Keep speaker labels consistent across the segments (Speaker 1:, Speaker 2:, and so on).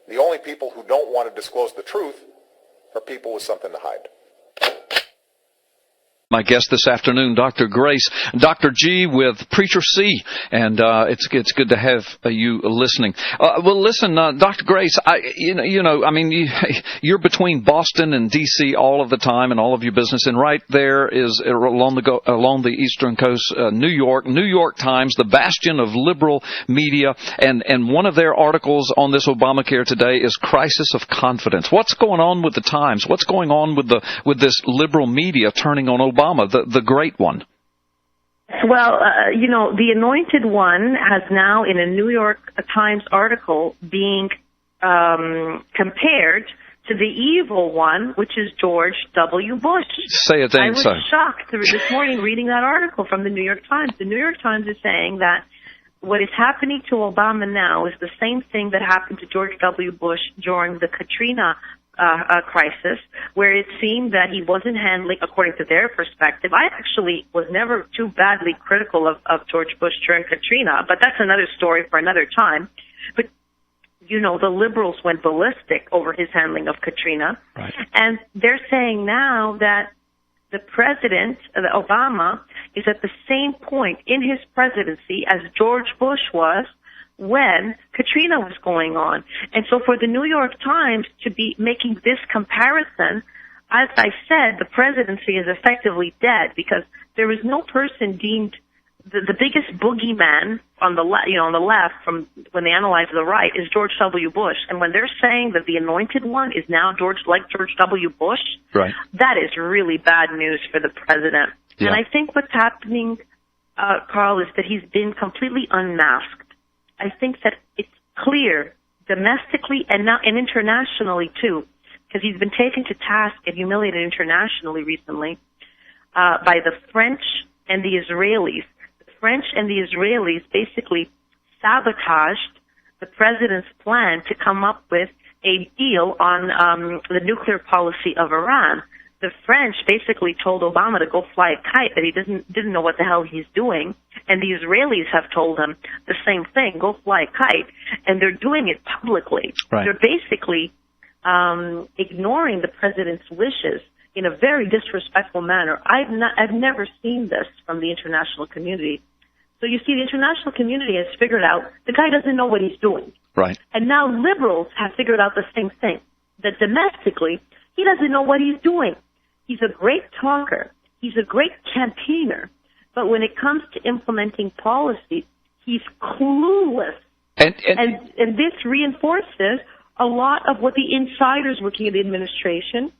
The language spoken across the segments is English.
Speaker 1: The only people who don't want to disclose the truth are people with something to hide.
Speaker 2: My guest this afternoon, Dr. Grace, Dr. G with Preacher C, and it's good to have you listening. Well, listen, Dr. Grace, you're between Boston and D.C. all of the time in all of your business, and right there is along the eastern coast, New York Times, the bastion of liberal media, and one of their articles on this Obamacare today is Crisis of Confidence. What's going on with the Times? What's going on with this liberal media turning on Obama, the great one?
Speaker 3: Well, the anointed one has now, in a New York Times article, being compared to the evil one, which is George W. Bush.
Speaker 2: Say it ain't so.
Speaker 3: I was shocked this morning reading that article from the New York Times. The New York Times is saying that what is happening to Obama now is the same thing that happened to George W. Bush during the Katrina crisis, where it seemed that he wasn't handling, according to their perspective. I actually was never too badly critical of George Bush during Katrina, but that's another story for another time. But, the liberals went ballistic over his handling of Katrina.
Speaker 2: Right.
Speaker 3: And they're saying now that the president, Obama, is at the same point in his presidency as George Bush was when Katrina was going on. And so for the New York Times to be making this comparison, as I said, the presidency is effectively dead because there is no person deemed the biggest boogeyman on the left from when they analyze the right is George W. Bush. And when they're saying that the anointed one is now George W. Bush,
Speaker 2: right,
Speaker 3: that is really bad news for the president.
Speaker 2: Yeah.
Speaker 3: And I think what's happening, Carl, is that he's been completely unmasked. I think that it's clear domestically and internationally too, because he's been taken to task and humiliated internationally recently by the French and the Israelis. The French and the Israelis basically sabotaged the president's plan to come up with a deal on the nuclear policy of Iran. The French basically told Obama to go fly a kite, that he didn't know what the hell he's doing. And the Israelis have told him the same thing, go fly a kite. And they're doing it publicly.
Speaker 2: Right.
Speaker 3: They're basically ignoring the president's wishes in a very disrespectful manner. I've never seen this from the international community. So you see, the international community has figured out the guy doesn't know what he's doing.
Speaker 2: Right.
Speaker 3: And now liberals have figured out the same thing, that domestically, he doesn't know what he's doing. He's a great talker. He's a great campaigner. But when it comes to implementing policy, he's clueless. And this reinforces a lot of what the insiders working in the administration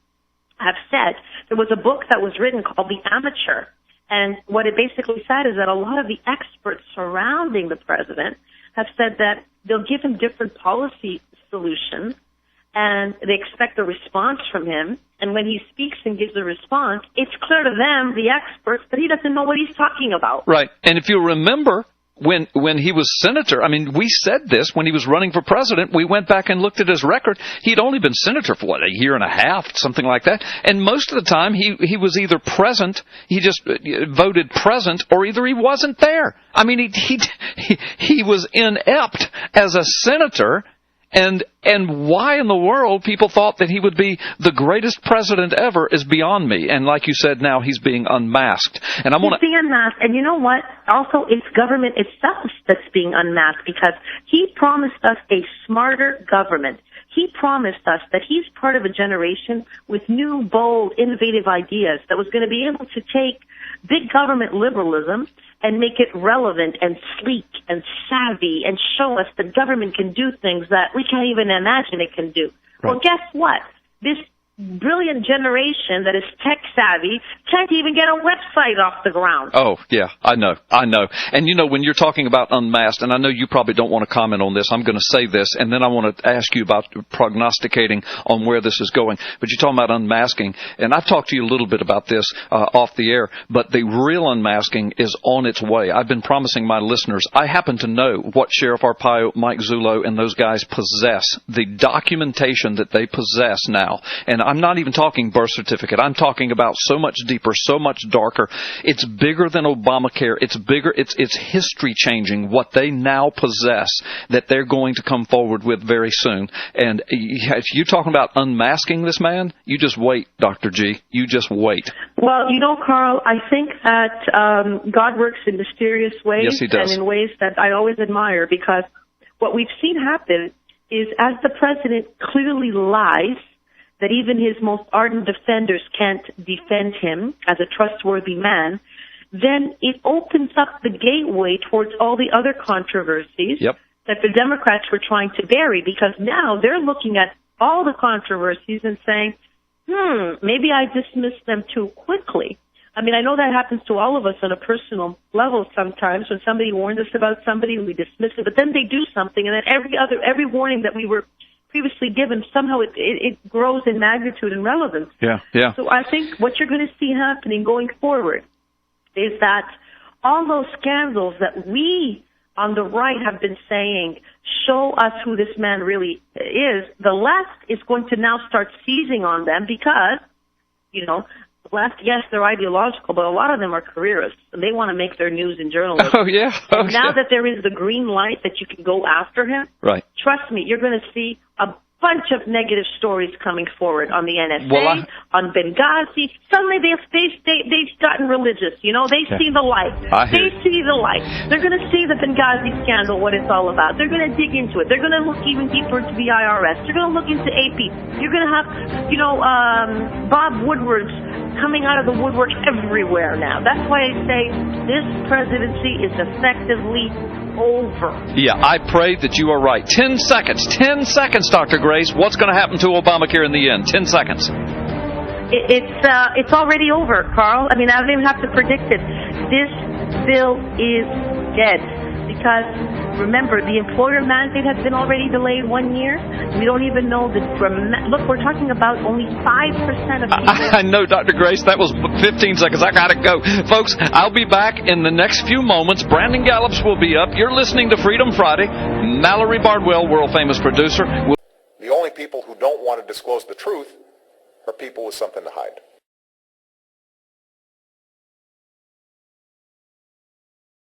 Speaker 3: have said. There was a book that was written called The Amateur. And what it basically said is that a lot of the experts surrounding the president have said that they'll give him different policy solutions, and they expect a response from him. And when he speaks and gives a response, it's clear to them, the experts, that he doesn't know what he's talking about.
Speaker 2: Right. And if you remember, when he was senator, we said this when he was running for president, we went back and looked at his record. He'd only been senator for, a year and a half, something like that. And most of the time, he was either present, he just voted present, or either he wasn't there. He was inept as a senator. And why in the world people thought that he would be the greatest president ever is beyond me. And like you said, now he's being unmasked. And
Speaker 3: He's being unmasked. And you know what? Also, it's government itself that's being unmasked, because he promised us a smarter government. He promised us that he's part of a generation with new, bold, innovative ideas that was going to be able to take big government liberalism and make it relevant and sleek and savvy and show us that government can do things that we can't even imagine it can do.
Speaker 2: Right.
Speaker 3: Well, guess what? This brilliant generation that is tech savvy can't even get a website off the ground.
Speaker 2: Oh, yeah, I know. And when you're talking about unmasked, and I know you probably don't want to comment on this, I'm going to say this, and then I want to ask you about prognosticating on where this is going. But you're talking about unmasking, and I've talked to you a little bit about this off the air, but the real unmasking is on its way. I've been promising my listeners, I happen to know what Sheriff Arpaio, Mike Zullo, and those guys possess, the documentation that they possess now. And I'm not even talking birth certificate. I'm talking about so much deeper, so much darker. It's bigger than Obamacare. It's bigger. It's history changing what they now possess that they're going to come forward with very soon. And if you're talking about unmasking this man, you just wait, Dr. G. You just wait.
Speaker 3: Well, Carl, I think that God works in mysterious ways.
Speaker 2: Yes, he does.
Speaker 3: And in ways that I always admire, because what we've seen happen is as the president clearly lies, that even his most ardent defenders can't defend him as a trustworthy man, then it opens up the gateway towards all the other controversies that the Democrats were trying to bury, because now they're looking at all the controversies and saying, maybe I dismissed them too quickly. I mean, I know that happens to all of us on a personal level sometimes. When somebody warns us about somebody, we dismiss it, but then they do something, and then every warning that we were previously given, somehow it grows in magnitude and relevance.
Speaker 2: Yeah.
Speaker 3: So I think what you're going to see happening going forward is that all those scandals that we on the right have been saying, show us who this man really is, the left is going to now start seizing on them because, the left, yes, they're ideological, but a lot of them are careerists, and they want to make their news in journalism. And now that there is the green light that you can go after him,
Speaker 2: right?
Speaker 3: Trust me, you're going to see a bunch of negative stories coming forward on the NSA, on Benghazi. Suddenly they've gotten religious, They see the light. They see the light. They're going to see the Benghazi scandal, what it's all about. They're going to dig into it. They're going to look even deeper into the IRS. They're going to look into AP. You're going to have, Bob Woodward's coming out of the woodwork everywhere now. That's why I say this presidency is effectively over.
Speaker 2: Yeah, I pray that you are right. 10 seconds, Dr. Grace. What's going to happen to Obamacare in the end? 10 seconds.
Speaker 3: It's already over, Carl. I mean, I don't even have to predict it. This bill is dead. Because, remember, the employer mandate has been already delayed 1 year. We don't even know look, we're talking about only 5% of people.
Speaker 2: I know, Dr. Grace, that was 15 seconds. I got to go. Folks, I'll be back in the next few moments. Brandon Gallups will be up. You're listening to Freedom Friday. Mallory Bardwell, world-famous producer.
Speaker 1: The only people who don't want to disclose the truth are people with something to hide.